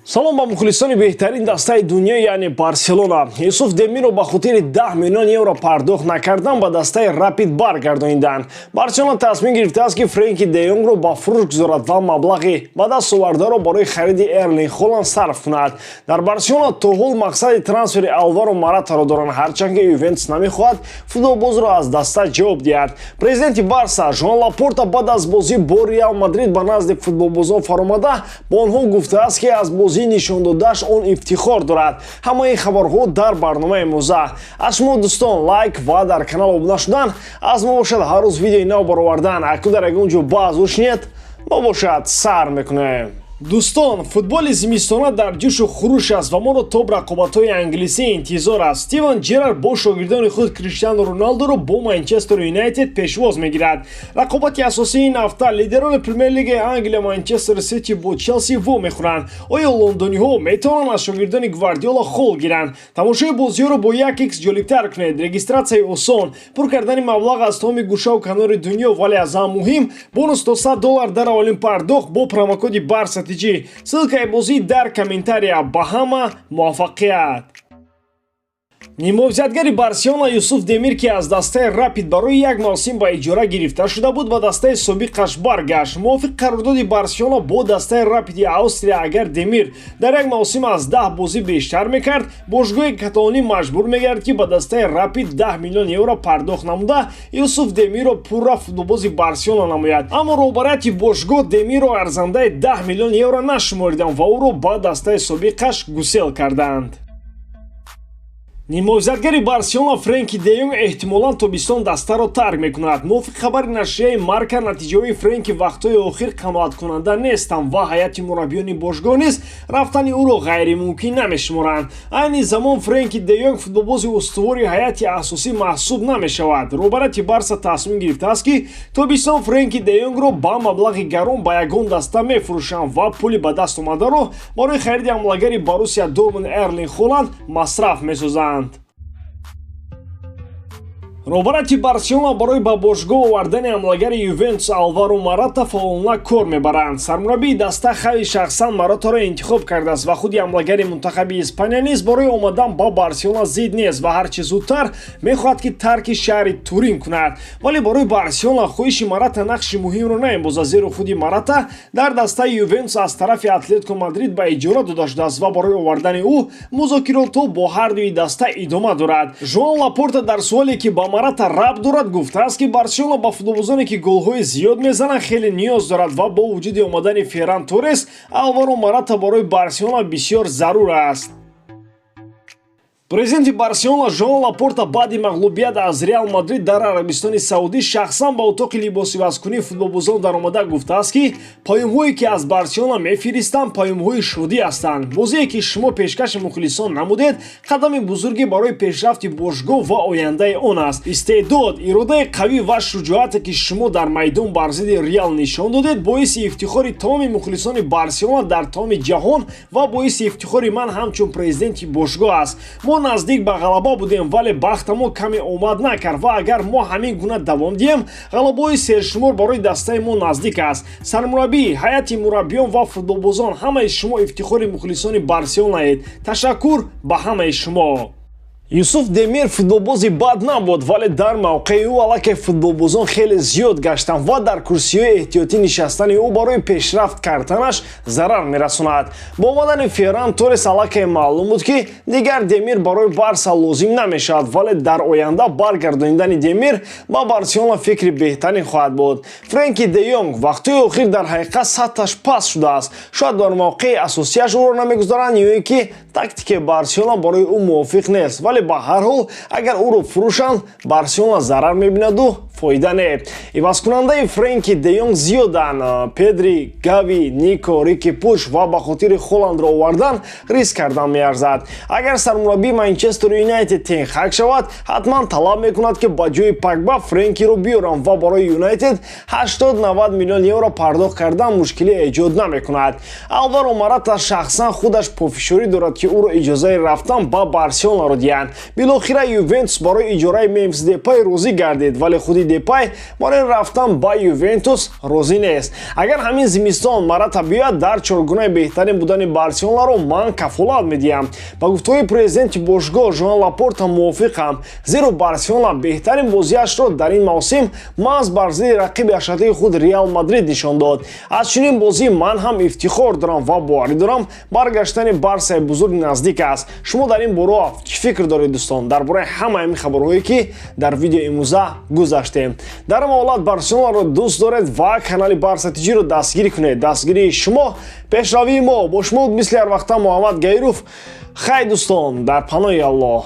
салом ба мухлисони беҳтарин дастаи дунё, яъне Барселона. Юсуф Демирро ба хотири 10 миллион евро пардохт накардан ба дастаи Рапид баргардонинданд. Барселона тасмим гирифтааст ки Френки де Йонгро ба фурӯш гузорад ва маблағи ба даст овардаро барои хариди Эрлинг Холанд сарф кунад. Дар Барселона то ҳол мақсади трансфери Алваро Моратаро доранд, ҳарчанд ки Ювентус намехоҳад футболбозро аз даста ҷавоб диҳад. Президенти Барса Жоан Лапорта баъд аз бозӣ бо Реал Мадрид ба назди футболбозон фаромада ба онҳо гуфтааст ки аз бозии нишондодааш он ифтихор дорад. Ҳамаи хабарҳо дар барномаи имрӯза. Аз шумо дӯстон лайк ва дар канал обуна шудан аз мо бошад ҳар рӯз видеои нав баровардан. Акнун дар ягон ҷо баъз ушнед мо бошад сар мекунем. Дӯстон, футболи зимистона дар ҷӯшу хуруш аст ва моро тоб рақобатҳои англисӣ интизор аст. Стивен Ҷерард бо шогирдони худ Криштиану Роналдуро бо Манчестер Юнайтед пешвоз мегирад. Рақобати асосии ин ҳафта лидерони Премер-лигаи Англия Манчестер Сити бо Челси во мехӯранд. Оё лондониҳо метавонанд аз шогирдони Гвардиола хол гиранд? Тамошои бозиҳоро бо 1x ҷолибтар кунед. Регистратсияи осон, пур кардани маблағ аз тамоми гӯшаву канори дунё, вале аз ҳам муҳим бонус то $100 дар аввалин пардохт бо промокоди Барса. Ссилкаи бозӣ дар комментария. Ба ҳама муваффақият. Нимовзятгари Барселона Юсуф Демир ки аз дастаи Рапид барои як мавсим ба иҷора гирифта шуда буд, ба дастаи собиқаш баргашт. мувофиқ қарордоди Барселона бо дастаи Рапиди Австрия, агар Демир дар як мавсим аз 10 бозӣ бештар мекард, бошгоҳи каталонӣ маҷбур мегардид ки ба дастаи Рапид 10 миллион евро пардохт намуда Юсуф Демирро пурра футболбози Барселона намояд. Аммо роҳбарияти бошгоҳ Демирро арзандаи 10 миллион евро нашумориданд ва ӯро ба дастаи собиқаш гусел карданд. Нимовзятгари Барселона Френки де Йонг эҳтимолан тобистон дастаро тарк мекунад. мувофиқ хабари нашрияи Марка, натиҷаҳои Френки вақтҳои охир қаноаткунанда нестанд ва ҳайати мураббиёни бошгоҳ низ рафтани ӯро ғайримумкин намешуморанд. Айни замон Френки де Йонг футболбози устувори ҳайати асосӣ маҳсуб намешавад. роҳбарияти Барса тасмим гирифтааст ки тобистон Френки де Йонгро ба маблағи гарон ба ягон даста мефурӯшанд ва пули ба даст омадаро барои хариди ҳамлагари Боруссия Дормунд Эрлинг Холанд масраф месозанд. роҳбарияти Барселона барои ба бошгоҳ овардани ҳамлагари Ювентус Алваро Мората фаъолона кор мебаранд. Сармураббии даста хави шахсан Моратаро интихоб кардааст ва худи ҳамлагари мунтахаби Испания низ барои омадан ба Барселона зид нест ва ҳарчи зудтар мехоҳад ки тарки шаҳри Турин кунад. Вале барои Барселона хоҳиши Мората нақши муҳимро намебозад, зеро худи Мората дар дастаи Ювентус аз тарафи Атлетико Мадрид ба иҷора дода шудааст ва барои овардани ӯ музокиротҳо бо ҳардуи даста идома дорад. Жоан Лапорта дар суоле ки ба Мората раб дорад гуфтааст ки Барселона ба футболбозоне ки голҳои зиёд мезананд хеле ниёз дорад ва бо вуҷуди омадани Ферран Торрес Алваро Мората барои Барселона бисёр зарур аст. Президенти Барселона Жоан Лапорта баъди мағлубият аз Реал Мадрид дар Арабистони Саудӣ шахсан ба утоқи либосивазкунии футболбозон даромада гуфтааст ки паёмҳое ки аз Барселона мефиристанд паёмҳои шодӣ ҳастанд. бозие ки шумо пешкаши мухлисон намудед қадами бузурге барои пешрафти бошгоҳ ва ояндаи он аст. истеъдод, иродаи қавӣ ва шуҷоате ки шумо дар майдон бар зидди Реал нишон додед боиси ифтихори тамоми мухлисони Барселона дар тамоми ҷаҳон ва боиси ифтихори ман ҳамчун президенти бошгоҳ аст. мо наздик ба ғалаба будем, вале бахтамо каме омад накард ва агар мо ҳамин гуна давом диҳем ғалабаҳои сершумор барои дастаи мо наздик аст. Сармураббӣ, ҳайати мураббиён ва футболбозон, ҳамаи шумо ифтихори мухлисони Барселонаед. Ташаккур ба ҳамаи шумо. Юсуф Демир футболбози бад набуд, вале дар мавқеи ӯ аллакай футболбозон хеле зиёд гаштанд ва дар курсиҳои эҳтиётӣ нишастани ӯ барои пешрафт карданаш зарар мерасонад. Бо омадани Ферран Торрес аллакай маълум буд ки дигар Демир барои Барса лозим намешавад, вале дар оянда баргардониндани Демир ба Барселона фикри беҳтарин хоҳад буд. Френки де Йонг вақтҳои охир дар ҳақиқат сатҳаш паст шудааст. Шояд дар мавқеи асосияш ӯро намегузоранд ё ин ки тактикаи Барселона барои ӯ мувофиқ нест. Вале ба ҳар ҳол агар ӯро фурӯшанд Барселона зарар мебинаду фоида не. Ивазкунандаи Френки де Йонг зиёданд. Педри, Гави, Нико, Рики Пуч ва ба хотири Холандро овардан риск кардан меарзад. Агар сармураббии Манчестер Юнайтед тенхак шавад, ҳатман талаб мекунад ки ба ҷои Погба Френкиро биёранд ва барои Юнайтед 80-90 миллион евро пардохт кардан мушкилӣ эҷод намекунад. Алваро Мората шахсан худаш пофишорӣ дорад ки ӯро иҷозаи рафтан ба Барселонаро диҳанд. мегӯянд. Билохира Ювентус барои иҷораи Мемфис Депай розӣ гардид, вале худи Депай барои рафтан ба Ювентус розӣ нест. Агар ҳамин зимистон Марата биёяд, дар чоргунаи беҳтарин будани Барселонаро ман кафолат медиҳам. Ба гуфтаҳои президенти бошгоҳ Жоан Лапорта мувофиқам, зеро Барселона беҳтарин бозиашро дар ин мавсим маҳз бар зидди рақиби ашадии худ Реал Мадрид нишон дод. Аз чунин бозӣ ман ҳам ифтихор дорам ва боварӣ дорам баргаштани Барсаи бузург наздик аст. Шумо дар ин бора чӣ фикр доред дӯстон? Дар бораи ҳама ҳамин хабарҳое ки дар видеои имрӯза гузаштем. Дар ин ҳолат Барселонаро дӯст доред ва канали Барса ТВ-ро дастгирӣ кунед. Дастгирии шумо пешравии мо. Бо шумо мисли ҳар вақта Муҳаммад Гайров. Хай дӯстон, дар паноҳи Аллоҳ.